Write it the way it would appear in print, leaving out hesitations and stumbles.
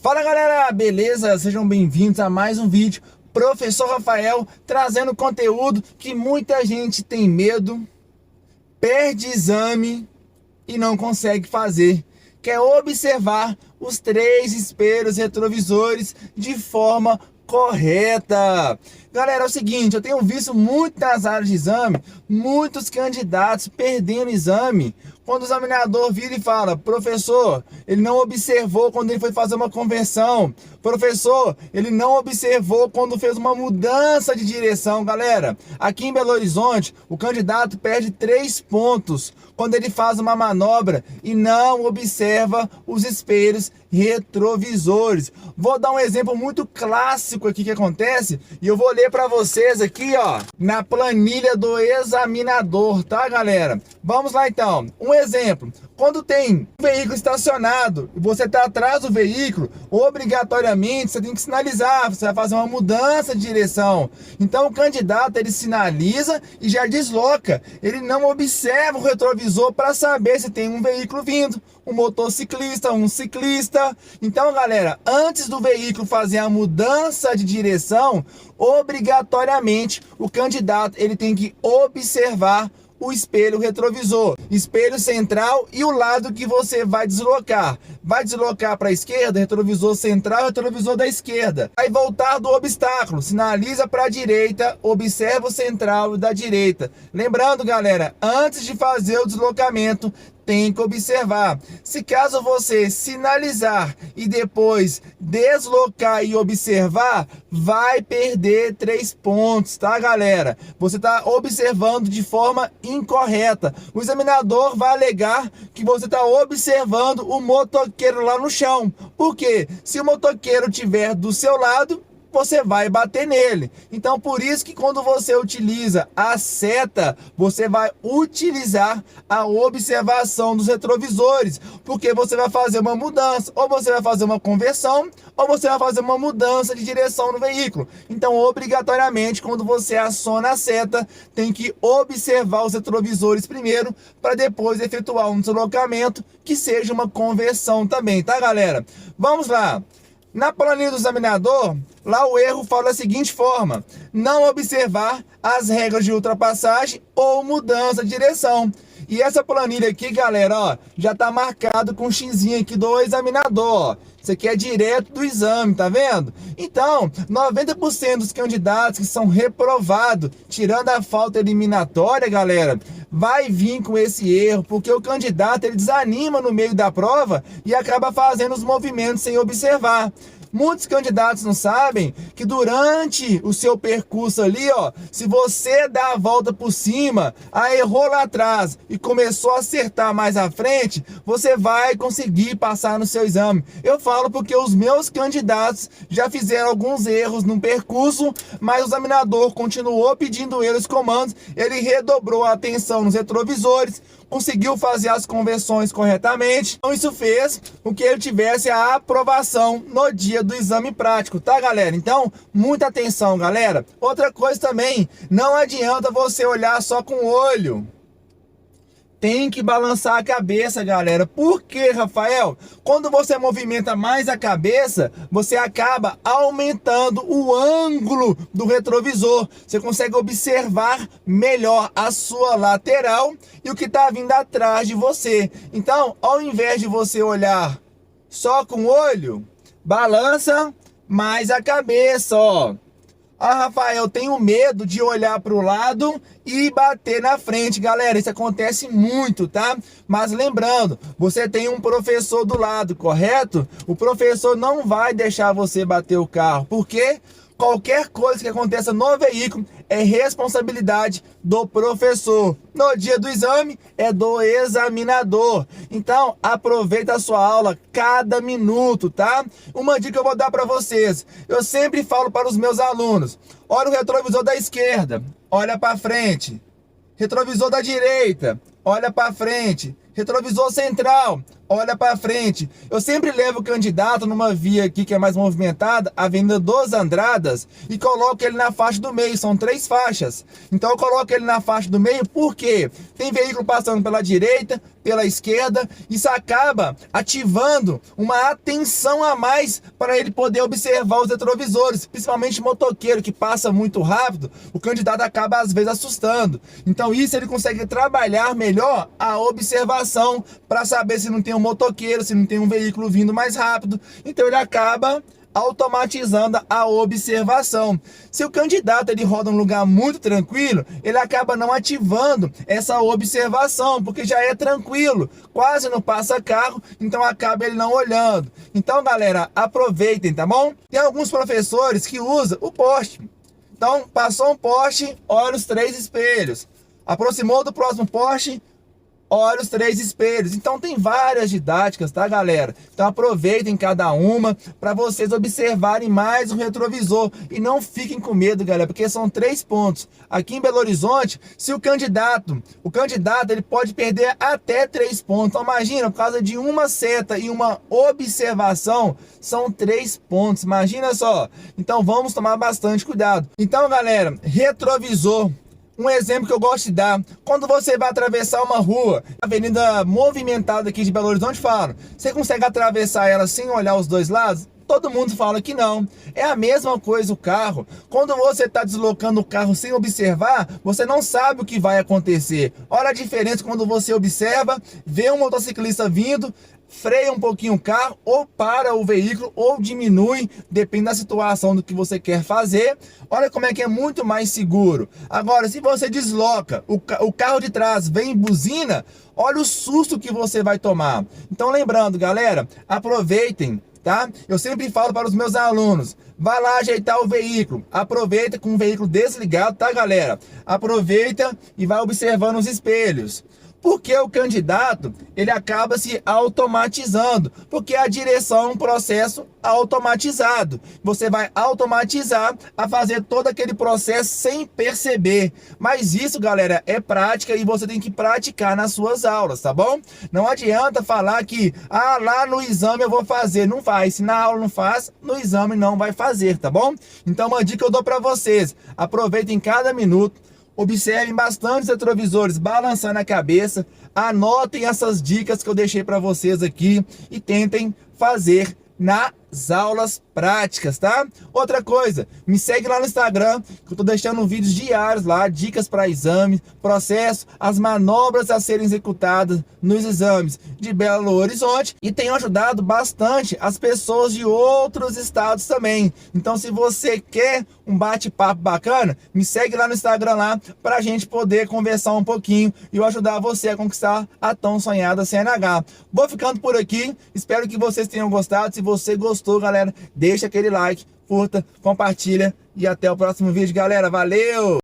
Fala galera, beleza? Sejam bem-vindos a mais um vídeo. Professor Rafael trazendo conteúdo que muita gente tem medo, perde exame e não consegue fazer. Quer observar os 3 espelhos retrovisores de forma correta. Galera, é o seguinte, eu tenho visto muito nas áreas de exame, muitos candidatos perdendo exame, quando o examinador vira e fala: professor, ele não observou quando ele foi fazer uma conversão, professor, ele não observou quando fez uma mudança de direção. Galera, aqui em Belo Horizonte, o candidato perde 3 pontos quando ele faz uma manobra e não observa os espelhos retrovisores. Vou dar um exemplo muito clássico aqui que acontece e eu vou ler para vocês aqui, ó, na planilha do examinador, tá, galera? Vamos lá então. Um exemplo: quando tem um veículo estacionado e você está atrás do veículo, obrigatoriamente você tem que sinalizar, você vai fazer uma mudança de direção. Então o candidato, ele sinaliza e já desloca, ele não observa o retrovisor para saber se tem um veículo vindo, um motociclista, um ciclista. Então galera, antes do veículo fazer a mudança de direção, obrigatoriamente o candidato, ele tem que observar o espelho retrovisor, espelho central e o lado que você vai deslocar. Vai deslocar para a esquerda, retrovisor central, retrovisor da esquerda. Vai voltar do obstáculo, sinaliza para a direita, observa o central e da direita. Lembrando, galera, antes de fazer o deslocamento, tem que observar. Se caso você sinalizar e depois deslocar e observar, vai perder 3 pontos, tá, galera? Você está observando de forma incorreta. O examinador vai alegar que você está observando o motoqueiro lá no chão. Por quê? Se o motoqueiro estiver do seu lado, você vai bater nele. Então por isso que quando você utiliza a seta, você vai utilizar a observação dos retrovisores, porque você vai fazer uma mudança, ou você vai fazer uma conversão, ou você vai fazer uma mudança de direção no veículo. Então obrigatoriamente, quando você aciona a seta, tem que observar os retrovisores primeiro, para depois efetuar um deslocamento que seja uma conversão também, tá, galera? Vamos lá. Na planilha do examinador, lá o erro fala da seguinte forma: não observar as regras de ultrapassagem ou mudança de direção. E essa planilha aqui, galera, ó, já tá marcado com um xizinho aqui do examinador, ó. Isso aqui é direto do exame, tá vendo? Então, 90% dos candidatos que são reprovados, tirando a falta eliminatória, galera, vai vir com esse erro, porque o candidato, ele desanima no meio da prova e acaba fazendo os movimentos sem observar. Muitos candidatos não sabem que durante o seu percurso ali, ó, se você dá a volta por cima, aí errou lá atrás e começou a acertar mais à frente, você vai conseguir passar no seu exame. Eu falo porque os meus candidatos já fizeram alguns erros no percurso, mas o examinador continuou pedindo eles comandos, ele redobrou a atenção nos retrovisores, conseguiu fazer as conversões corretamente. Então isso fez com que ele tivesse a aprovação no dia do exame prático, tá, galera? Então, muita atenção, galera. Outra coisa também, não adianta você olhar só com o olho. Tem que balançar a cabeça, galera. Por quê, Rafael? Quando você movimenta mais a cabeça, você acaba aumentando o ângulo do retrovisor. Você consegue observar melhor a sua lateral e o que está vindo atrás de você. Então, ao invés de você olhar só com o olho, balança mais a cabeça, ó. Ah, Rafael, eu tenho medo de olhar para o lado e bater na frente. Galera, isso acontece muito, tá? Mas lembrando, você tem um professor do lado, correto? O professor não vai deixar você bater o carro, porque qualquer coisa que aconteça no veículo é responsabilidade do professor. No dia do exame é do examinador. Então aproveita a sua aula cada minuto, tá? Uma dica que eu vou dar para vocês: eu sempre falo para os meus alunos: olha o retrovisor da esquerda, olha para frente. Retrovisor da direita, olha para frente. Retrovisor central, olha para frente. Eu sempre levo o candidato numa via aqui que é mais movimentada, a Avenida dos Andradas, e coloco ele na faixa do meio. São 3 faixas. Então eu coloco ele na faixa do meio porque tem veículo passando pela direita, pela esquerda. Isso acaba ativando uma atenção a mais para ele poder observar os retrovisores, principalmente motoqueiro que passa muito rápido. O candidato acaba às vezes assustando. Então isso ele consegue trabalhar melhor a observação para saber se não tem um motoqueiro, se não tem um veículo vindo mais rápido. Então ele acaba automatizando a observação. Se o candidato ele roda um lugar muito tranquilo, ele acaba não ativando essa observação, porque já é tranquilo, quase não passa carro, então acaba ele não olhando. Então, galera, aproveitem, tá bom? Tem alguns professores que usam o poste. Então, passou um poste, olha os 3 espelhos. Aproximou do próximo poste, olha os 3 espelhos. Então tem várias didáticas, tá, galera? Então aproveitem cada uma para vocês observarem mais o retrovisor e não fiquem com medo, galera, porque são 3 pontos. Aqui em Belo Horizonte, se o candidato ele pode perder até 3 pontos. Então imagina, por causa de uma seta e uma observação, são 3 pontos. Imagina só. Então vamos tomar bastante cuidado. Então, galera, retrovisor. Um exemplo que eu gosto de dar, quando você vai atravessar uma rua, avenida movimentada aqui de Belo Horizonte, fala, você consegue atravessar ela sem olhar os 2 lados? Todo mundo fala que não. É a mesma coisa o carro. Quando você está deslocando o carro sem observar, você não sabe o que vai acontecer. Olha a diferença quando você observa, vê um motociclista vindo, freia um pouquinho o carro, ou para o veículo, ou diminui, depende da situação do que você quer fazer. Olha como é que é muito mais seguro. Agora, se você desloca, o carro de trás vem em buzina, olha o susto que você vai tomar. Então lembrando, galera, aproveitem, tá? Eu sempre falo para os meus alunos, vai lá ajeitar o veículo, aproveita com o veículo desligado, tá, galera? Aproveita e vai observando os espelhos. Porque o candidato, ele acaba se automatizando, porque a direção é um processo automatizado. Você vai automatizar a fazer todo aquele processo sem perceber. Mas isso, galera, é prática e você tem que praticar nas suas aulas, tá bom? Não adianta falar que, lá no exame eu vou fazer. Não vai. Se na aula não faz, no exame não vai fazer, tá bom? Então, uma dica que eu dou para vocês, aproveitem cada minuto. Observem bastante os retrovisores balançando a cabeça, anotem essas dicas que eu deixei para vocês aqui e tentem fazer nas aulas práticas, tá? Outra coisa, me segue lá no Instagram, que eu tô deixando vídeos diários lá, dicas para exames, processo, as manobras a serem executadas nos exames de Belo Horizonte, e tenho ajudado bastante as pessoas de outros estados também. Então, se você quer um bate-papo bacana, me segue lá no Instagram lá, pra gente poder conversar um pouquinho e eu ajudar você a conquistar a tão sonhada CNH. Vou ficando por aqui, espero que vocês tenham gostado. Se você gostou, galera, deixa aquele like, curta, compartilha e até o próximo vídeo, galera. Valeu!